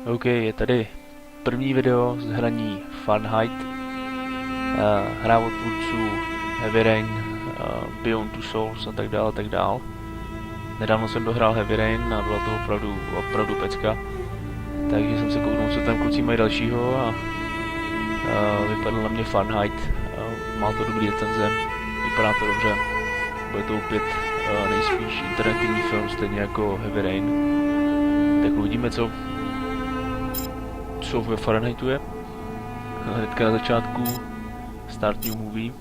OK, je tady první video z hraní Fahrenheit. Hra od tvůrců Heavy Rain, Beyond Two Souls a tak dále, tak dále. Nedávno jsem dohrál Heavy Rain a byla to opravdu pecka. Takže jsem se kouknul, co tam kluci mají dalšího a vypadl na mě Fahrenheit. Má to dobrý recenze, vypadá to dobře. Bude to opět nejspíš interaktivní film, stejně jako Heavy Rain. Tak uvidíme, co ve Fahrenheitu je. Hnedka na začátku Start New Movie.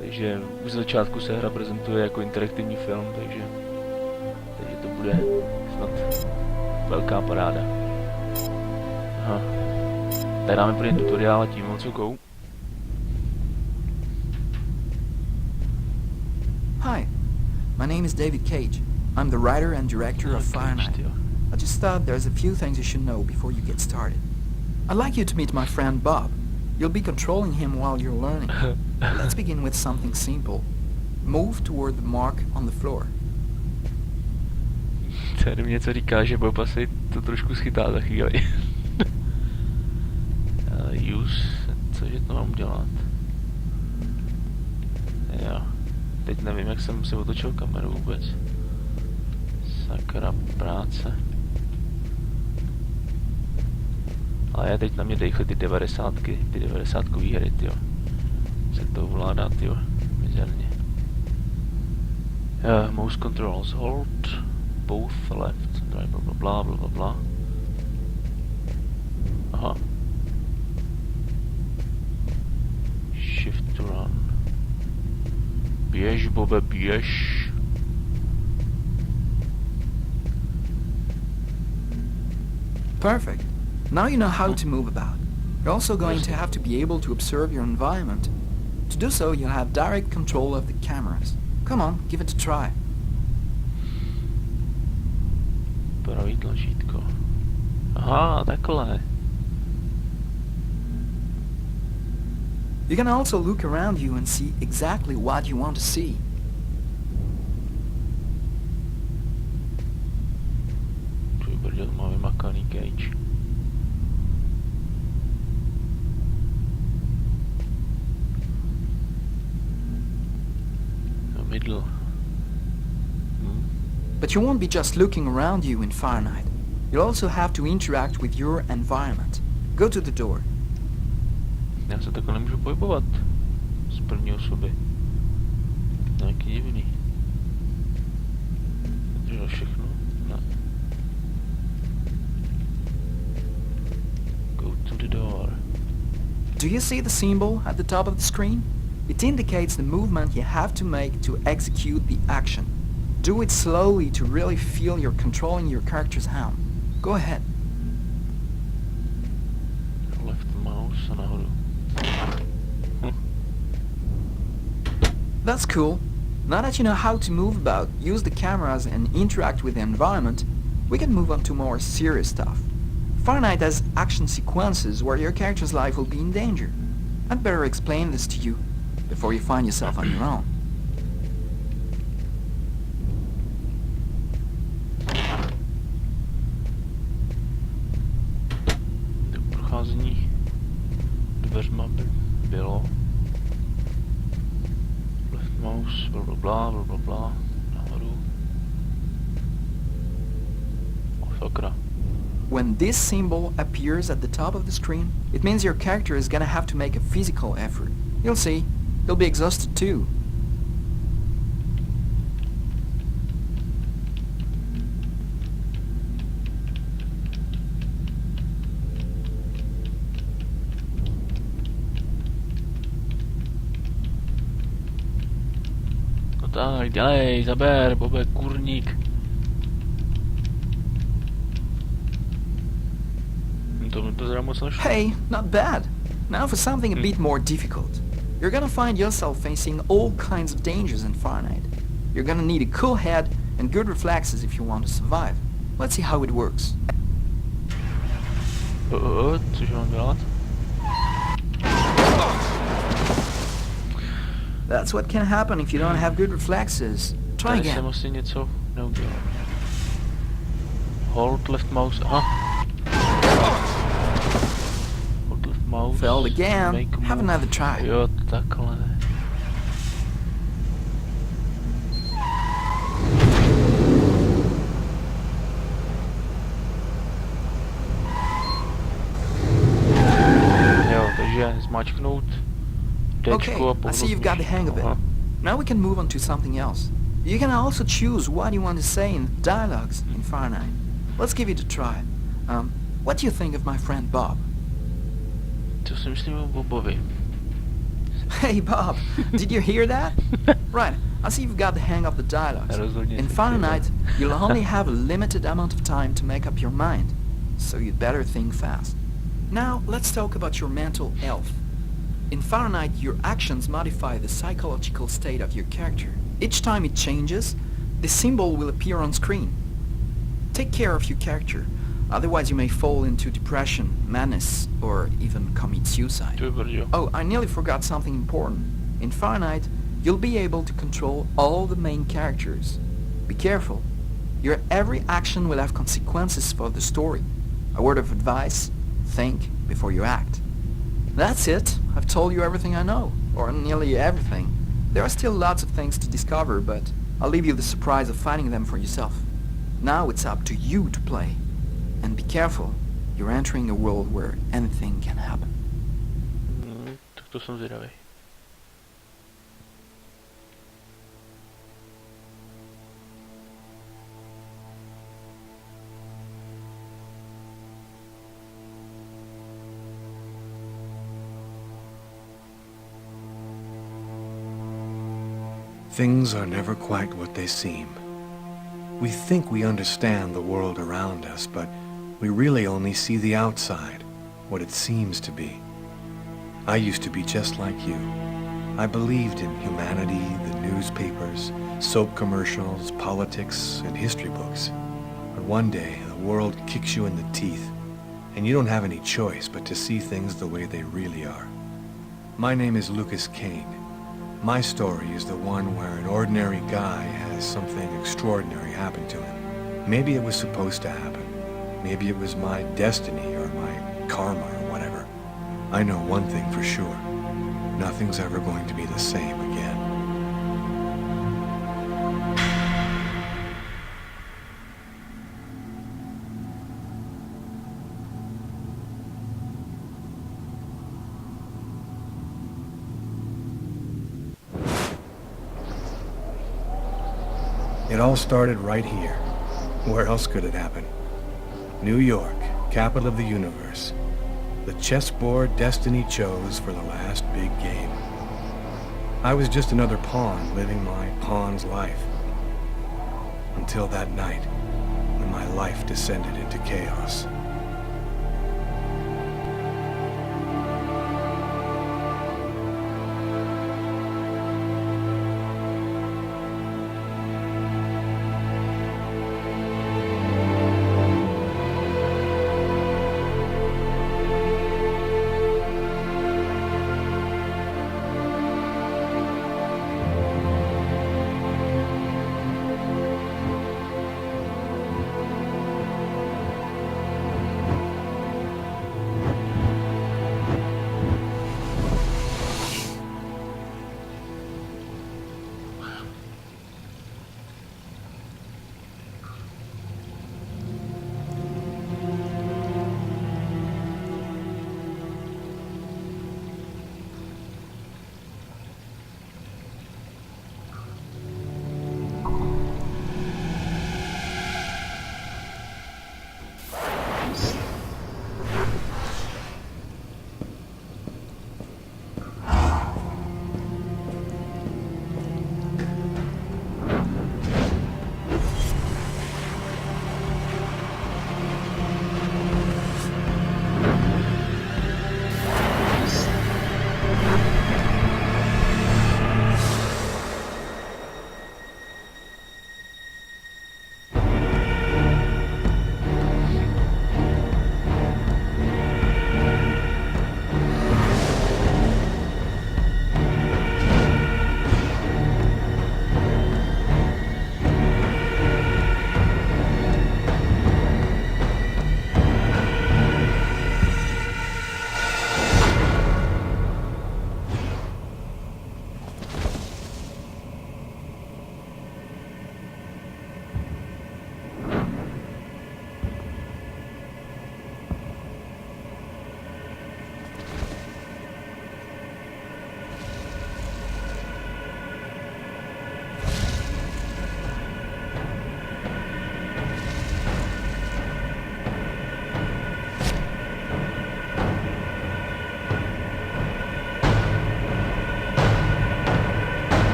Takže už z začátku se hra prezentuje jako interaktivní film, takže to bude snad velká paráda. Aha. Tady dáme první tutoriál a tím moc go. Hi, my name is David Cage. I'm the writer and director of Fahrenheit. I just thought there's a few things you should know before you get started. I'd like you to meet my friend Bob. You'll be controlling him while you're learning. Let's begin with something simple. Move toward the mark on the floor. Tady mě něco říká, že Bob asi to trošku schytá za chvíli. Use, cože to mám dělat? Jo, teď nevím, jak jsem si otočil kameru vůbec. Sakra práce. Ale já teď na mě dejchli ty 90kový hry, tyjo. Se to ovládá, tyjo, mizerně. Mouse controls hold, both left, right, blablabla. Aha. Shift to run. Běž, Bobe, běž. Perfect. Now you know how to move about. You're also going to have to be able to observe your environment. To do so, you'll have direct control of the cameras. Come on, give it a try. Pravý tlačítko. Aha, takhle. You can also look around you and see exactly what you want to see. Protože to má vymakaný Cage. Middle. But you won't be just looking around you in Fahrenheit. You'll also have to interact with your environment. Go to the door. Já se takhle nemůžu pohybovat z první osoby. Nějaký divný. Držel všechno? Ne. Go to the door. Do you see the symbol at the top of the screen? It indicates the movement you have to make to execute the action. Do it slowly to really feel you're controlling your character's hand. Go ahead. Left mouse a nahoru. That's cool. Now that you know how to move about, use the cameras and interact with the environment, we can move on to more serious stuff. Fahrenheit has action sequences where your character's life will be in danger. I'd better explain this to you before you find yourself on your own. Procházení dveřma by bylo. Left mouse, blablabla, nahoru. Oh, sakra. When this symbol appears at the top of the screen, it means your character is gonna have to make a physical effort. You'll see, you'll be exhausted too. No tak, dělej, zaber, Bobe, kurník. Hey, not bad. Now for something a bit more difficult. You're gonna find yourself facing all kinds of dangers in Fahrenheit. You're gonna need a cool head and good reflexes if you want to survive. Let's see how it works. Cože mám dělat? That's what can happen if you don't have good reflexes. Try Tady again. jsem asi něco neudělal. Hold left mouse, aha. mouse. Failed again. Make a Have move. another try. Jo, takhle. Jo, takže zmáčknout Okay, Dčko a I see you've got the hang of it. Aha. Now we can move on to something else. You can also choose what you want to say in dialogues in Fahrenheit. Let's give it a try. What do you think of my friend Bob? Co si myslím o Bobovi? Hey Bob, did you hear that? Right, I see you've got the hang of the dialogues. Rozhodně In jsem Fahrenheit, chtěl. you'll only have a limited amount of time to make up your mind, so you'd better think fast. Now, let's talk about your mental health. In Fahrenheit, your actions modify the psychological state of your character. Each time it changes, the symbol will appear on screen. Take care of your character, otherwise you may fall into depression, madness, or even commit suicide. To je brďo. Oh, I nearly forgot something important. In Fahrenheit, you'll be able to control all the main characters. Be careful. Your every action will have consequences for the story. A word of advice, think before you act. That's it. I've told you everything I know, or nearly everything. There are still lots of things to discover, but I'll leave you the surprise of finding them for yourself. Now it's up to you to play. And be careful. You're entering a world where anything can happen. Tak to jsem zvědavý. Things are never quite what they seem. We think we understand the world around us, but we really only see the outside, what it seems to be. I used to be just like you. I believed in humanity, the newspapers, soap commercials, politics, and history books. But one day, the world kicks you in the teeth, and you don't have any choice but to see things the way they really are. My name is Lucas Kane. My story is the one where an ordinary guy has something extraordinary happen to him. Maybe it was supposed to happen. Maybe it was my destiny or my karma or whatever. I know one thing for sure. Nothing's ever going to be the same again. It all started right here. Where else could it happen? New York, capital of the universe. The chessboard destiny chose for the last big game. I was just another pawn living my pawn's life. Until that night, when my life descended into chaos.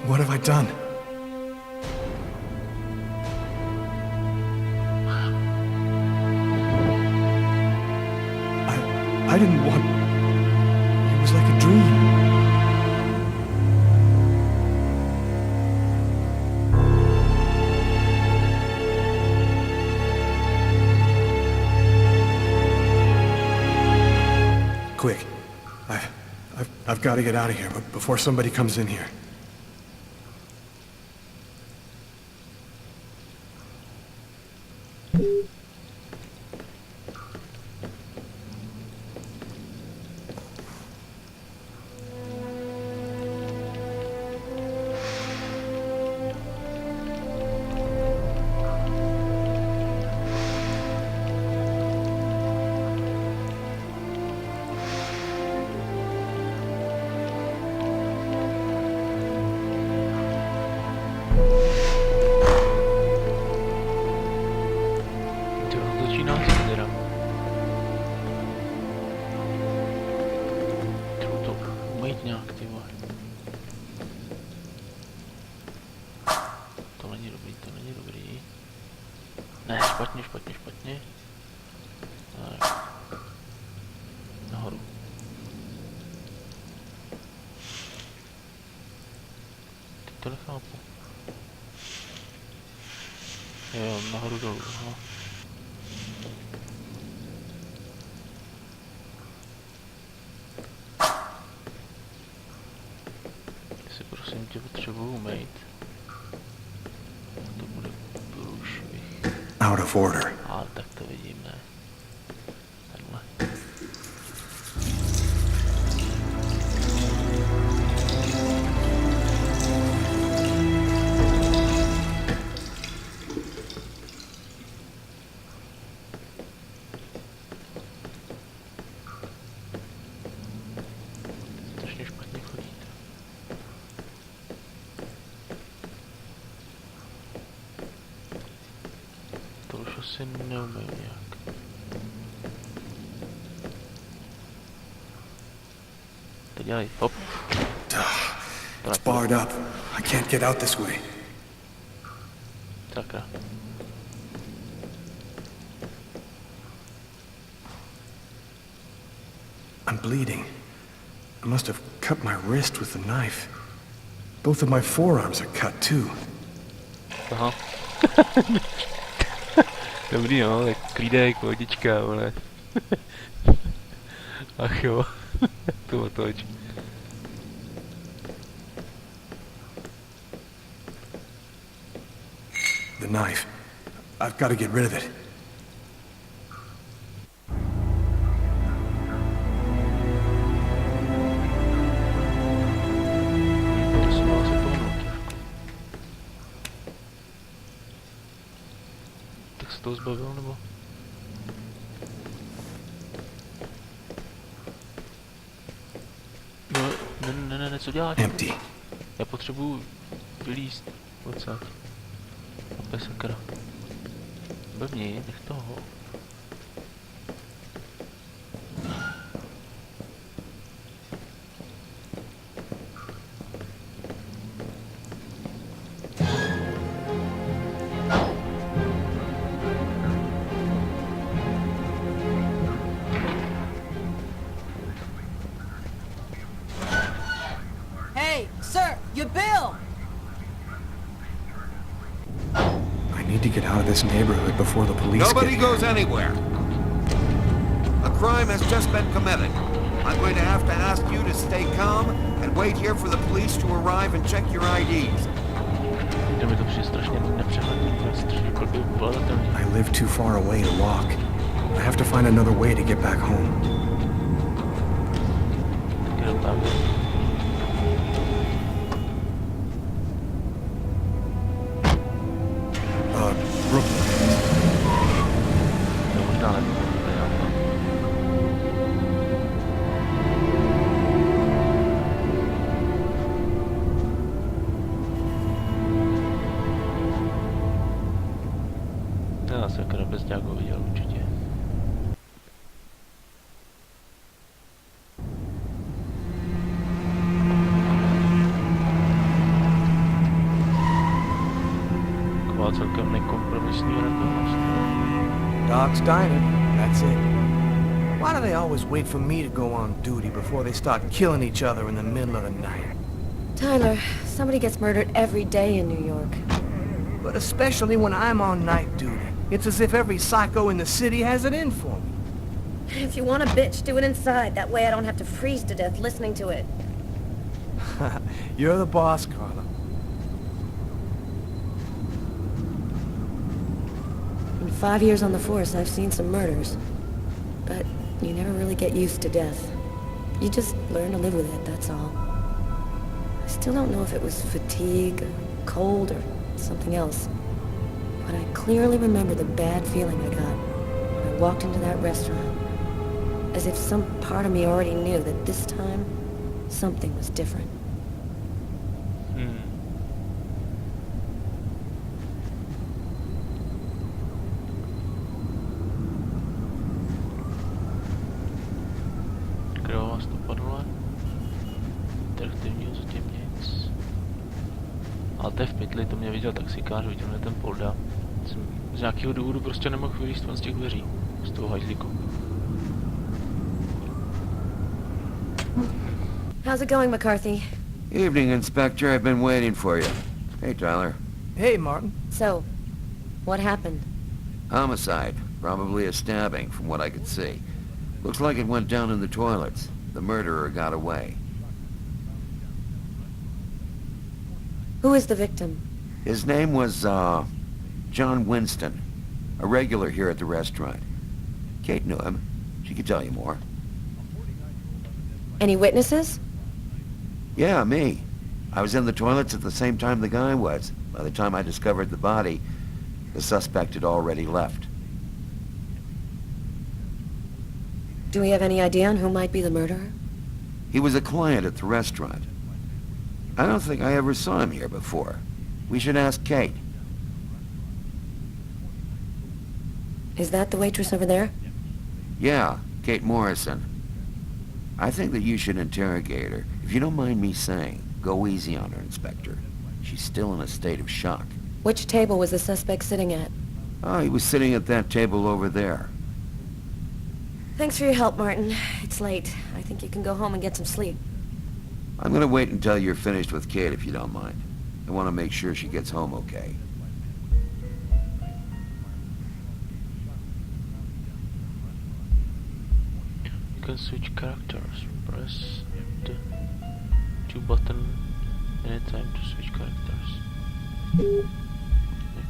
What have I done? I didn't want... It was like a dream. Quick. I've got to get out of here, but before somebody comes in here. Ne, špatně. Tak. Nahoru. Teď to nechápu. Jo, nahoru dolů, aha. Jestli prosím tě potřebuju umejt. To bude průšvih. Out of order. Ale tak to vidím, ne? Takhle. Strašně špatně chodíte. To už asi neumím nějak. To dělej, hop. It's barred up. I can't get out this way. Sakra. I'm bleeding. I must have cut my wrist with the knife. Both of my forearms are cut too. Aha. Dobrý no, tak klídek, vodička, vole. Ach jo, to otoč. The knife. I've got to get rid of it. To se má asi pohnout trošku. Tak se toho zbavil, nebo? No, ne, co děláš? Empty. Já potřebuju vylízt odsad. Opět sakra. Blbni, nech toho. Hey, sir, your bill! I need to get out of this neighborhood before the police Nobody get goes anywhere. A crime has just been committed. I'm going to have to ask you to stay calm and wait here for the police to arrive and check your IDs. To mi to přijde strašně nepřehledný, strašně ovladatelný. I live too far away to walk. I have to find another way to get back home. Tak jenom tam. Brooklyn. To možná nevím, já sakra bez nějakou viděl určitě. taková celkem nekompromisní neplnost. Doc's Diner, that's it. Why do they always wait for me to go on duty before they start killing each other in the middle of the night? Tyler, somebody gets murdered every day in New York. But especially when I'm on night duty. It's as if every psycho in the city has it in for me. If you want a bitch, do it inside. That way I don't have to freeze to death listening to it. You're the boss, Carla. In 5 years on the force, I've seen some murders. But you never really get used to death. You just learn to live with it, that's all. I still don't know if it was fatigue, or cold, or something else. But I clearly remember the bad feeling I got when I walked into that restaurant. As if some part of me already knew that this time, something was different. Kdo vás to podle? Interaktivního zatím nic. Ale to je v pytli, to mě viděl taxikář, viděl mě ten polda. Jsem z nějakého důvodu prostě nemohl vylízt z těch dveří. Z toho hajzlíku. How's it going, McCarthy? Evening, Inspector. I've been waiting for you. Hey, Tyler. Hey, Martin. So, what happened? Homicide. Probably a stabbing, from what I could see. Looks like it went down in the toilets. The murderer got away. Who is the victim? His name was, John Winston. A regular here at the restaurant. Kate knew him. She could tell you more. Any witnesses? Yeah, me. I was in the toilets at the same time the guy was. By the time I discovered the body, the suspect had already left. Do we have any idea on who might be the murderer? He was a client at the restaurant. I don't think I ever saw him here before. We should ask Kate. Is that the waitress over there? Yeah, Kate Morrison. I think that you should interrogate her. If you don't mind me saying, go easy on her, Inspector. She's still in a state of shock. Which table was the suspect sitting at? Oh, he was sitting at that table over there. Thanks for your help, Martin. It's late. I think you can go home and get some sleep. I'm gonna wait until you're finished with Kate, if you don't mind. I want to make sure she gets home okay. You can switch characters. Press the 2 button anytime to switch characters.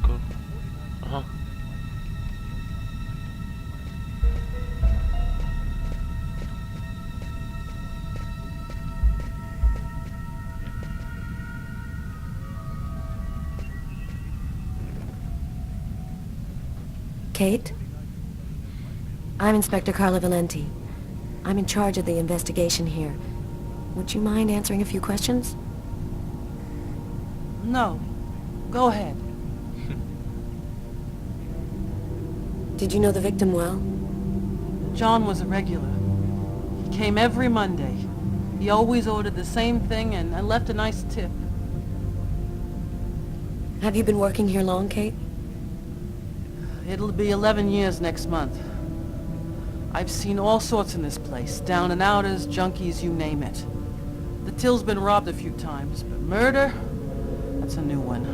Jako... Aha. Kate? I'm Inspector Carla Valenti. I'm in charge of the investigation here. Would you mind answering a few questions? No. Go ahead. Did you know the victim well? John was a regular. He came every Monday. He always ordered the same thing and left a nice tip. Have you been working here long, Kate? It'll be 11 years next month. I've seen all sorts in this place. Down and outers, junkies, you name it. The till's been robbed a few times, but murder? That's a new one.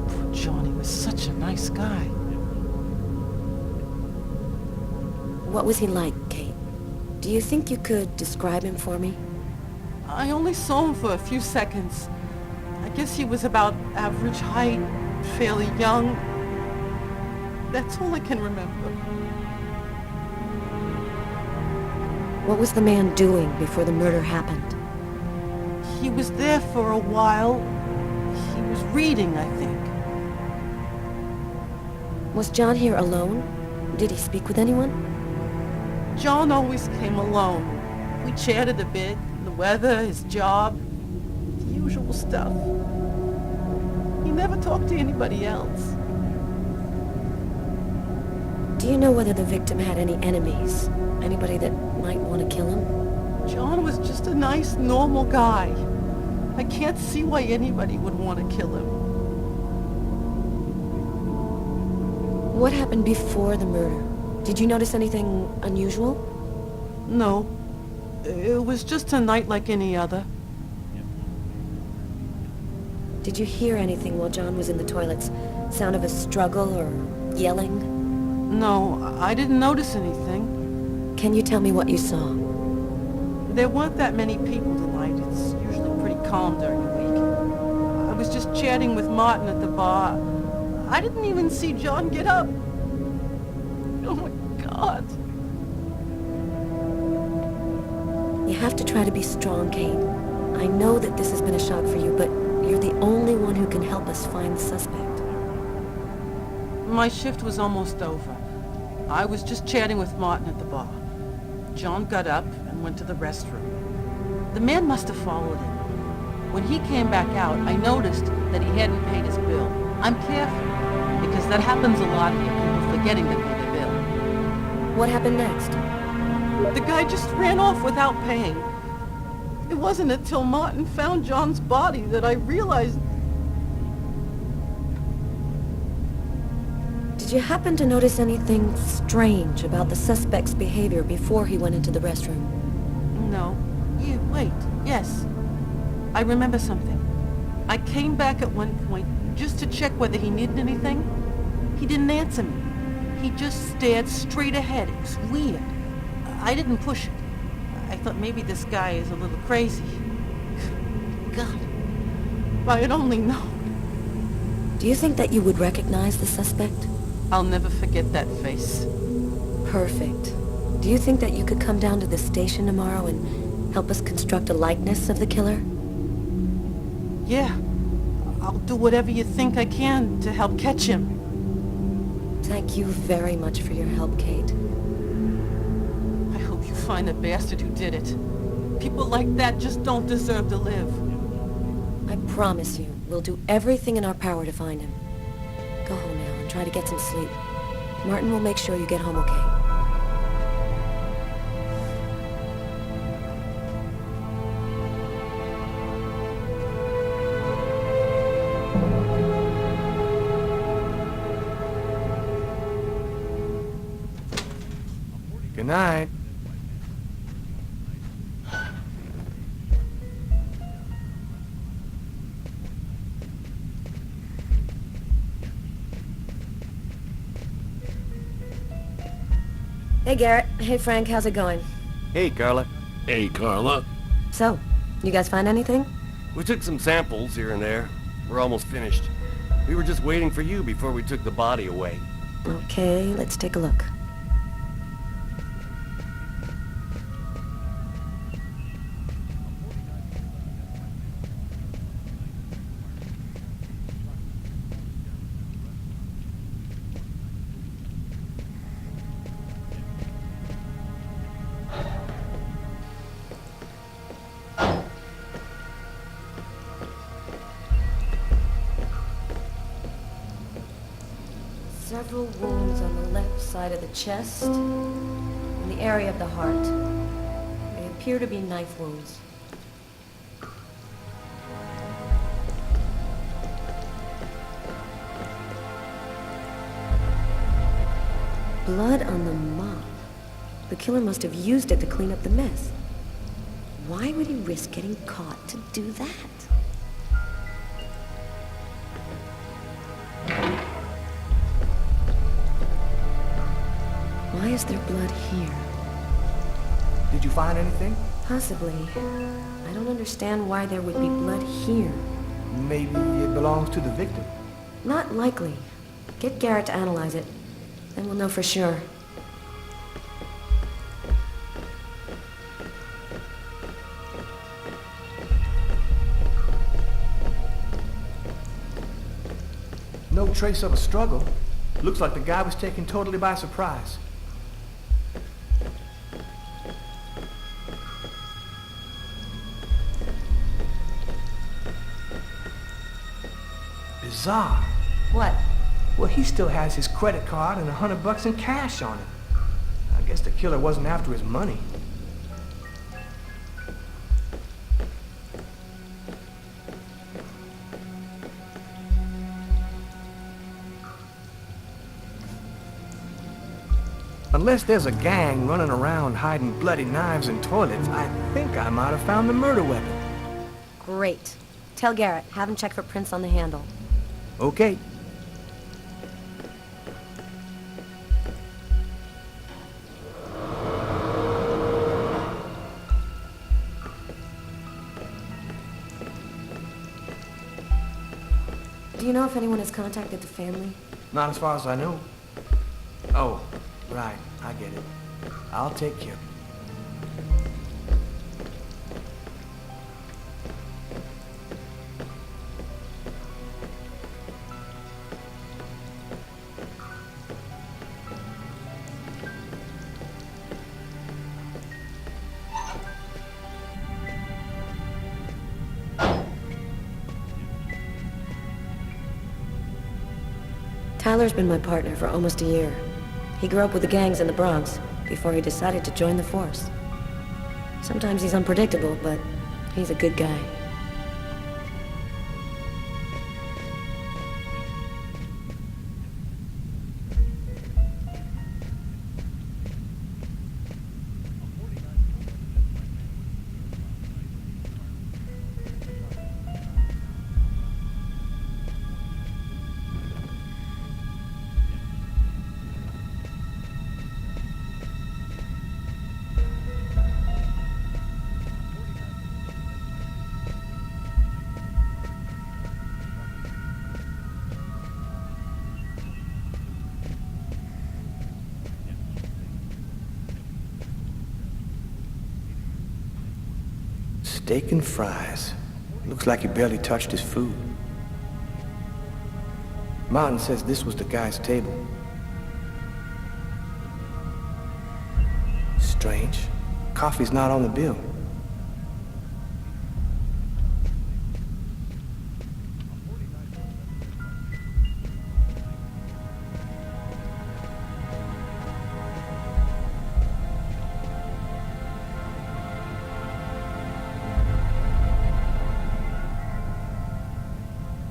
Poor John, he was such a nice guy. What was he like, Kate? Do you think you could describe him for me? I only saw him for a few seconds. I guess he was about average height, fairly young. That's all I can remember. What was the man doing before the murder happened? He was there for a while. He was reading, I think. Was John here alone? Did he speak with anyone? John always came alone. We chatted a bit, the weather, his job, the usual stuff. He never talked to anybody else. Do you know whether the victim had any enemies? Anybody that might want to kill him? John was just a nice, normal guy. I can't see why anybody would want to kill him. What happened before the murder? Did you notice anything unusual? No. It was just a night like any other. Did you hear anything while John was in the toilets? Sound of a struggle or yelling? No, I didn't notice anything. Can you tell me what you saw? There weren't that many people tonight. It's usually pretty calm during the week. I was just chatting with Martin at the bar. I didn't even see John get up. Oh my God. You have to try to be strong, Kate. I know that this has been a shock for you, but you're the only one who can help us find the suspect. My shift was almost over. I was just chatting with Martin at the bar. John got up and went to the restroom. The man must have followed him. When he came back out, I noticed that he hadn't paid his bill. I'm careful, because that happens a lot here, people forgetting to pay their bill. What happened next? The guy just ran off without paying. It wasn't until Martin found John's body that I realized... Did you happen to notice anything strange about the suspect's behavior before he went into the restroom? No. Wait. Yes. I remember something. I came back at one point just to check whether he needed anything. He didn't answer me. He just stared straight ahead. It was weird. I didn't push it. I thought maybe this guy is a little crazy. God. If I had only known. Do you think that you would recognize the suspect? I'll never forget that face. Perfect. Do you think that you could come down to the station tomorrow and help us construct a likeness of the killer? Yeah. I'll do whatever you think I can to help catch him. Thank you very much for your help, Kate. I hope you find the bastard who did it. People like that just don't deserve to live. I promise you, we'll do everything in our power to find him. Go home now and try to get some sleep. Martin will make sure you get home okay. Good night. Hey, Garrett. Hey, Frank. How's it going? Hey, Carla. Hey, Carla. So, you guys find anything? We took some samples here and there. We're almost finished. We were just waiting for you before we took the body away. Okay, let's take a look. Several wounds on the left side of the chest and the area of the heart. They appear to be knife wounds. Blood on the mop. The killer must have used it to clean up the mess. Why would he risk getting caught to do that? Why is there blood here? Did you find anything? Possibly. I don't understand why there would be blood here. Maybe it belongs to the victim. Not likely. Get Garrett to analyze it. Then we'll know for sure. No trace of a struggle. Looks like the guy was taken totally by surprise. Bizarre. What? Well, he still has his credit card and $100 in cash on it. I guess the killer wasn't after his money. Unless there's a gang running around hiding bloody knives in toilets, I think I might have found the murder weapon. Great. Tell Garrett, have him check for prints on the handle. Okay. Do you know if anyone has contacted the family? Not as far as I know. Oh, right. I get it. I'll take care of it. Tyler's been my partner for almost a year. He grew up with the gangs in the Bronx before he decided to join the force. Sometimes he's unpredictable, but he's a good guy. Steak and fries. Looks like he barely touched his food. Martin says this was the guy's table. Strange. Coffee's not on the bill.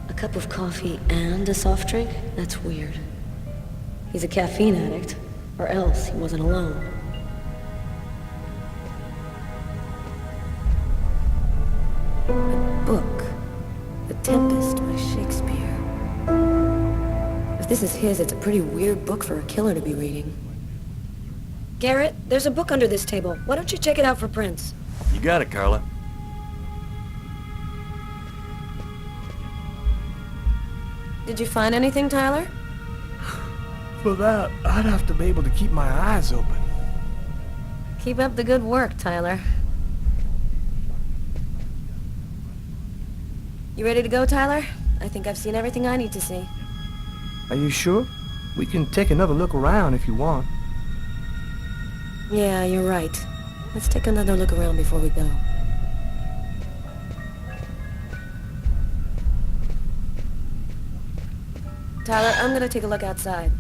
A cup of coffee and a soft drink? That's weird. He's a caffeine addict, or else he wasn't alone. A book. The Tempest by Shakespeare. If this is his, it's a pretty weird book for a killer to be reading. Garrett, there's a book under this table. Why don't you check it out for prints? You got it, Carla. Did you find anything, Tyler? For that, I'd have to be able to keep my eyes open. Keep up the good work, Tyler. You ready to go, Tyler? I think I've seen everything I need to see. Are you sure? We can take another look around if you want. Yeah, you're right. Let's take another look around before we go. Tyler, I'm gonna take a look outside.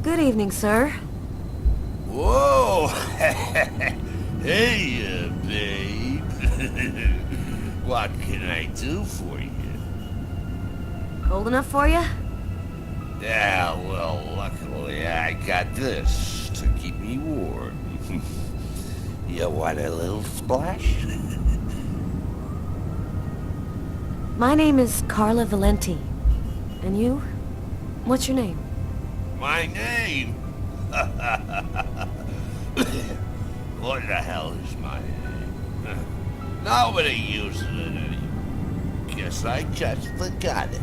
Good evening, sir. Whoa! Hey, babe. What can I do for you? Cold enough for you? Yeah, well, luckily I got this to keep me warm. You want a little splash? My name is Carla Valenti. And you? What's your name? My name? What the hell is my name? Nobody uses it anymore. Guess I just forgot it.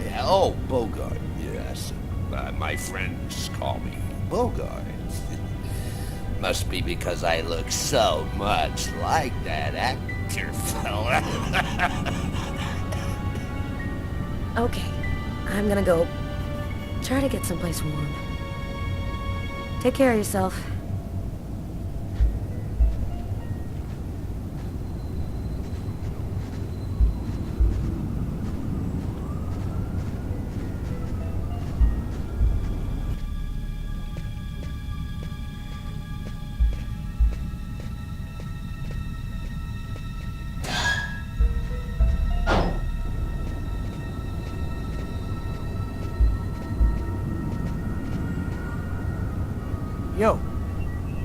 Yeah, oh, Bogart, yes. My friends call me Bogart. Must be because I look so much like that actor fella. Okay, I'm gonna go try to get someplace warm. Take care of yourself.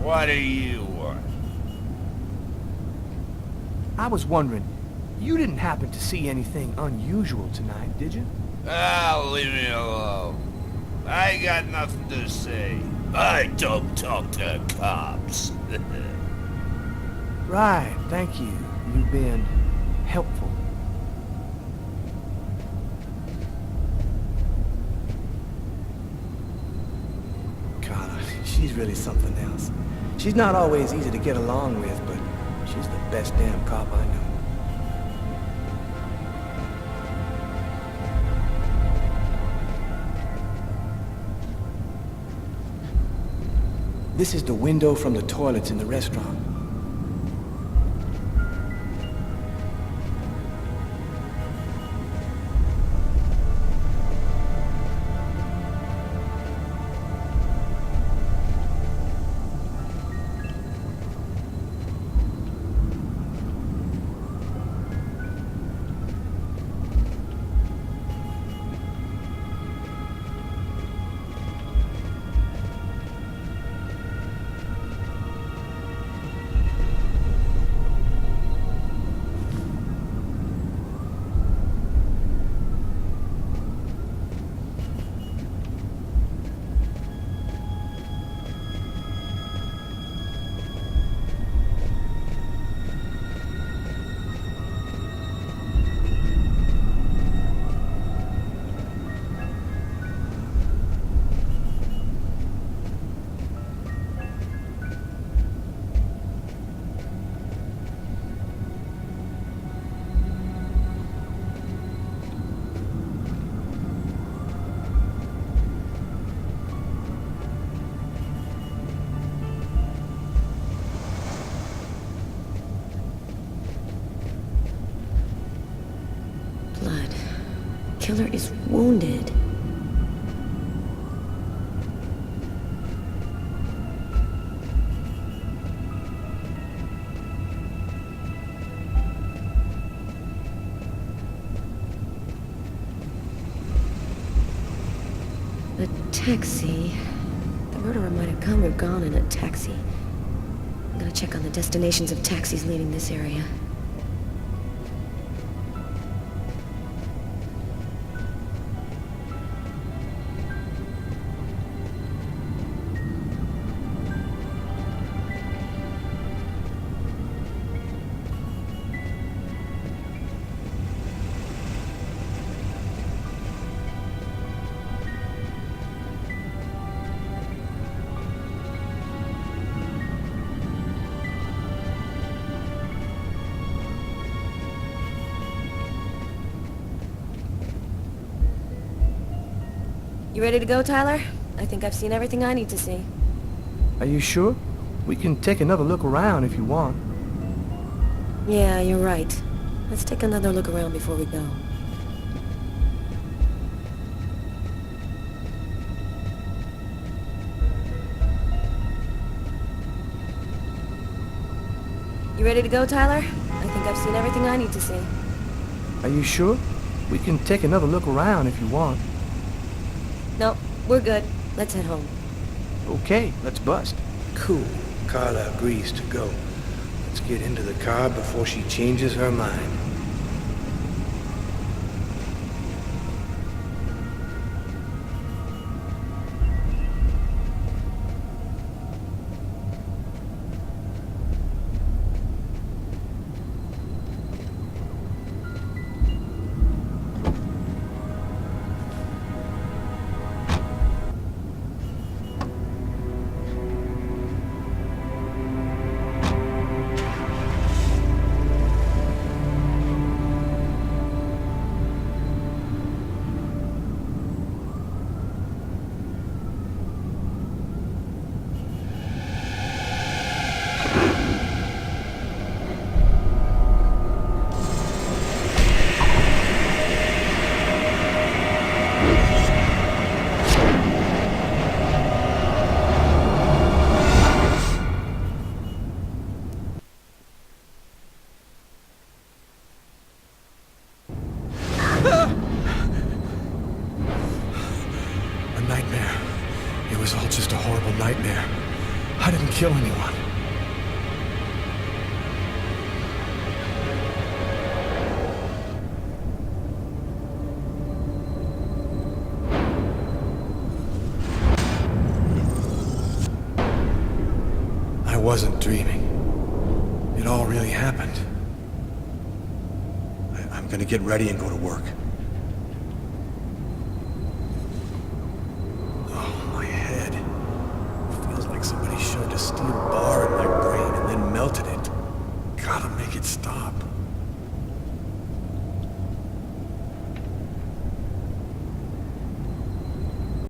What do you want? I was wondering, you didn't happen to see anything unusual tonight, did you? Ah, leave me alone. I ain't got nothing to say. I don't talk to cops. Right, thank you. You've been helpful. Carla, she's really something else. She's not always easy to get along with, but she's the best damn cop I know. This is the window from the toilets in the restaurant. Blood. Killer is wounded. A taxi. The murderer might have come or gone in a taxi. I'm gonna check on the destinations of taxis leaving this area. You ready to go, Tyler? I think I've seen everything I need to see. Are you sure? We can take another look around if you want. Yeah, you're right. Let's take another look around before we go. You ready to go, Tyler? I think I've seen everything I need to see. Are you sure? We can take another look around if you want. No, we're good. Let's head home. Okay, let's bust. Cool. Carla agrees to go. Let's get into the car before she changes her mind. kill anyone. I wasn't dreaming. It all really happened. I'm gonna get ready and go to work. Oh, my head. Feels like somebody shoved a steel bar in my brain and then melted it. Gotta make it stop.